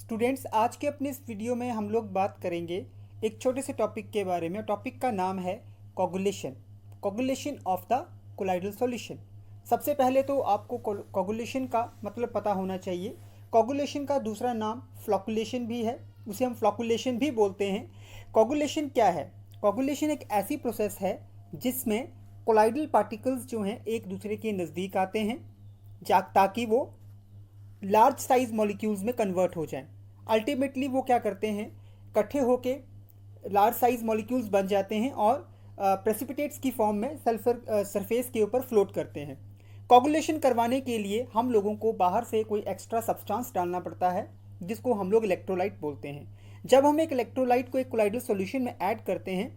Students, आज के अपने इस वीडियो में हम लोग बात करेंगे एक छोटे से टॉपिक के बारे में। टॉपिक का नाम है coagulation of the colloidal solution. सबसे पहले तो आपको कोगुलेशन का मतलब पता होना चाहिए। कोगुलेशन का दूसरा नाम फ्लॉकुलेशन भी है, उसे हम फ्लॉकुलेशन भी बोलते हैं। कोगुलेशन क्या है? कोगुलेशन एक ऐसी प्रोसेस है जिसमें कोलाइडल पार्टिकल्स जो हैं एक दूसरे के नज़दीक आते हैं ताकि वो लार्ज साइज मॉलिक्यूल्स में कन्वर्ट हो जाएं। अल्टीमेटली वो क्या करते हैं, इकट्ठे होके लार्ज साइज मॉलिक्यूल्स बन जाते हैं और प्रेसिपिटेट्स की फॉर्म में सल्फर सरफेस के ऊपर फ्लोट करते हैं। कोगुलेशन करवाने के लिए हम लोगों को बाहर से कोई एक्स्ट्रा सब्सटेंस डालना पड़ता है जिसको हम लोग इलेक्ट्रोलाइट बोलते हैं। जब हम एक इलेक्ट्रोलाइट को एक कोलाइडल सॉल्यूशन में ऐड करते हैं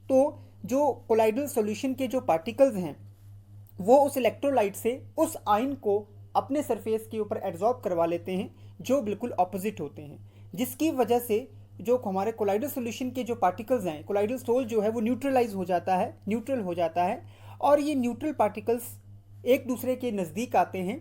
तो जो कोलाइडल सॉल्यूशन के जो पार्टिकल्स हैं वो उस इलेक्ट्रोलाइट से उस आयन को अपने सरफेस के ऊपर एब्जॉर्ब करवा लेते हैं जो बिल्कुल ऑपोजिट होते हैं, जिसकी वजह से जो हमारे कोलाइडल सॉल्यूशन के जो पार्टिकल्स हैं, कोलाइडल सोल जो है वो न्यूट्रल हो जाता है और ये न्यूट्रल पार्टिकल्स एक दूसरे के नज़दीक आते हैं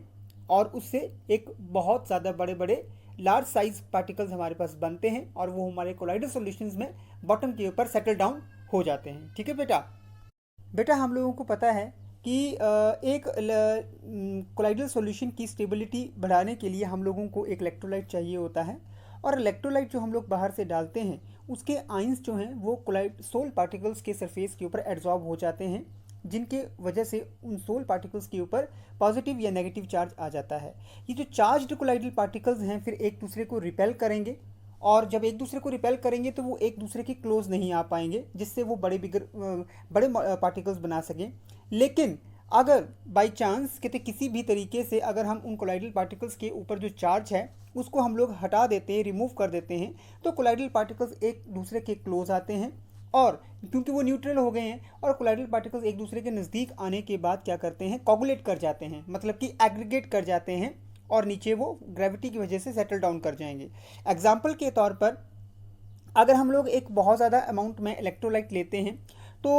और उससे एक बहुत ज़्यादा बड़े बड़े लार्ज साइज पार्टिकल्स हमारे पास बनते हैं और वो हमारे कोलाइडल सॉल्यूशंस में बॉटम के ऊपर सेटल डाउन हो जाते हैं। ठीक है बेटा हम लोगों को पता है कि एक कोलाइडल सॉल्यूशन की स्टेबिलिटी बढ़ाने के लिए हम लोगों को एक इलेक्ट्रोलाइट चाहिए होता है और इलेक्ट्रोलाइट जो हम लोग बाहर से डालते हैं उसके आयंस जो हैं वो कोलाइड सोल पार्टिकल्स के सरफेस के ऊपर एब्जॉर्ब हो जाते हैं, जिनके वजह से उन सोल पार्टिकल्स के ऊपर पॉजिटिव या नेगेटिव चार्ज आ जाता है। ये जो चार्ज्ड कोलाइडल पार्टिकल्स हैं फिर एक दूसरे को रिपेल करेंगे और जब एक दूसरे को रिपेल करेंगे तो वो एक दूसरे के क्लोज नहीं आ पाएंगे जिससे वो बड़े पार्टिकल्स बना सकें। लेकिन अगर बाई चांस किसी भी तरीके से अगर हम उन कोलाइडल पार्टिकल्स के ऊपर जो चार्ज है उसको हम लोग हटा देते हैं, रिमूव कर देते हैं, तो कोलाइडल पार्टिकल्स एक दूसरे के क्लोज आते हैं और क्योंकि वो न्यूट्रल हो गए हैं और कोलाइडल पार्टिकल्स एक दूसरे के नज़दीक आने के बाद क्या करते हैं, कोगुलेट कर जाते हैं, मतलब कि एग्रीगेट कर जाते हैं और नीचे वो ग्रेविटी की वजह से सेटल डाउन कर जाएंगे। एग्जाम्पल के तौर पर अगर हम लोग एक बहुत ज़्यादा अमाउंट में इलेक्ट्रोलाइट लेते हैं तो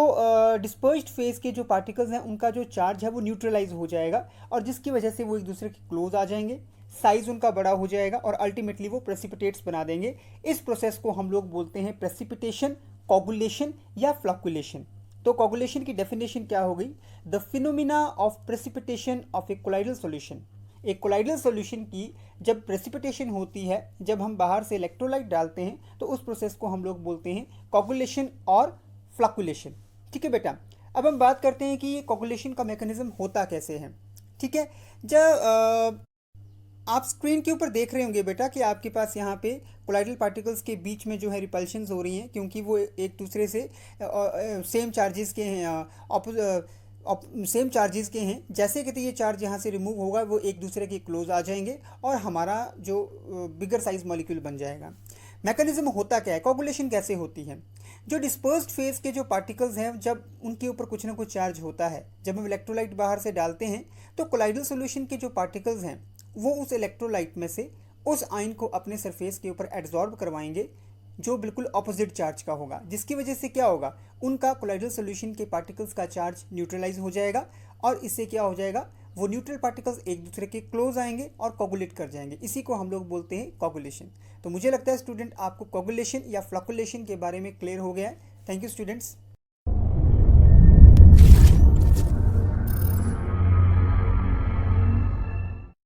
डिस्पर्स्ड फेज के जो पार्टिकल्स हैं उनका जो चार्ज है वो न्यूट्रलाइज हो जाएगा और जिसकी वजह से वो एक दूसरे के क्लोज आ जाएंगे, साइज उनका बड़ा हो जाएगा और अल्टीमेटली वो प्रेसिपिटेट्स बना देंगे। इस प्रोसेस को हम लोग बोलते हैं प्रेसिपिटेशन, कोगुलेशन या फ्लॉकुलेशन। तो कोगुलेशन की डेफिनेशन क्या हो गई? The phenomena of precipitation of A colloidal solution. एक कोलाइडल सॉल्यूशन की जब प्रेसिपिटेशन होती है, जब हम बाहर से इलेक्ट्रोलाइट डालते हैं तो उस प्रोसेस को हम लोग बोलते हैं कोगुलेशन और फ्लॉकुलेशन। ठीक है बेटा, अब हम बात करते हैं कि ये कोगुलेशन का मैकेनिज्म होता कैसे है। ठीक है, जब आप स्क्रीन के ऊपर देख रहे होंगे बेटा कि आपके पास यहाँ पे कोलाइडल पार्टिकल्स के बीच में जो है रिपल्शंस हो रही हैं क्योंकि वो एक दूसरे से सेम चार्जेस के हैं, सेम चार्जेस के हैं। जैसे कि ये चार्ज यहाँ से रिमूव होगा वो एक दूसरे के क्लोज आ जाएंगे और हमारा जो बिगर साइज मॉलिक्यूल बन जाएगा। मैकेनिज्म होता क्या है, कोगुलेशन कैसे होती है? जो डिस्पर्स्ड फेज के जो पार्टिकल्स हैं जब उनके ऊपर कुछ ना कुछ चार्ज होता है, जब हम इलेक्ट्रोलाइट बाहर से डालते हैं तो कोलाइडल सॉल्यूशन के जो पार्टिकल्स हैं वो उस इलेक्ट्रोलाइट में से उस आयन को अपने सरफेस के ऊपर एब्जॉर्ब करवाएंगे जो बिल्कुल ऑपोजिट चार्ज का होगा, जिसकी वजह से क्या होगा, उनका कोलाइडल सॉल्यूशन के पार्टिकल्स का चार्ज न्यूट्रलाइज हो जाएगा और इससे क्या हो जाएगा, वो न्यूट्रल पार्टिकल्स एक दूसरे के क्लोज आएंगे और कोगुलेट कर जाएंगे। इसी को हम लोग बोलते हैं कोगुलेशन। तो मुझे लगता है स्टूडेंट आपको कोगुलेशन या फ्लॉकुलेशन के बारे में क्लियर हो गया है। Thank you students.